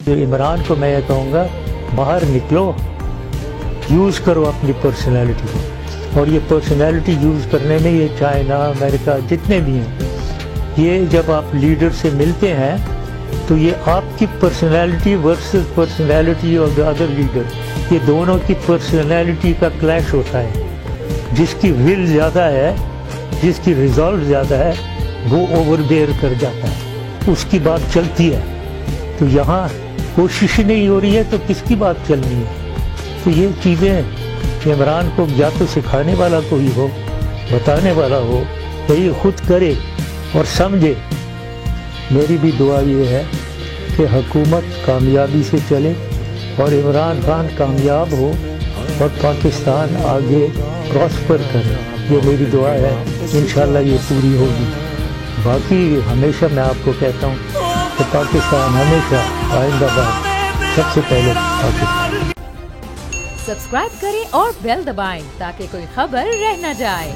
جو عمران کو میں یہ کہوں گا، باہر نکلو، یوز کرو اپنی پرسنالٹی کو، اور یہ پرسنالٹی یوز کرنے میں یہ چائنا، امریکہ جتنے بھی ہیں، یہ جب آپ لیڈر سے ملتے ہیں تو یہ آپ کی personality versus personality of the other leader, یہ دونوں کی پرسنالٹی کا کلیش ہوتا ہے۔ جس کی ول زیادہ ہے، جس کی ریزالو زیادہ ہے، وہ اوور بیئر کر جاتا ہے، اس کی بات چلتی ہے۔ تو یہاں کوشش نہیں ہو رہی ہے تو کس کی بات چلنی ہے؟ تو یہ چیزیں عمران کو یا تو سکھانے والا کوئی ہو، بتانے والا ہو، یا یہ خود کرے اور سمجھے۔ میری بھی دعا یہ ہے کہ حکومت کامیابی سے چلے اور عمران خان کامیاب ہو اور پاکستان آگے پراسپر کرے، یہ میری دعا ہے۔ انشاءاللہ یہ پوری ہوگی۔ باقی ہمیشہ میں آپ کو کہتا ہوں کہ پاکستان ہمیشہ آئندہ باد سب سے پہلے پاکستان۔ سبسکرائب کریں اور بیل دبائیں تاکہ کوئی خبر رہ نہ جائے۔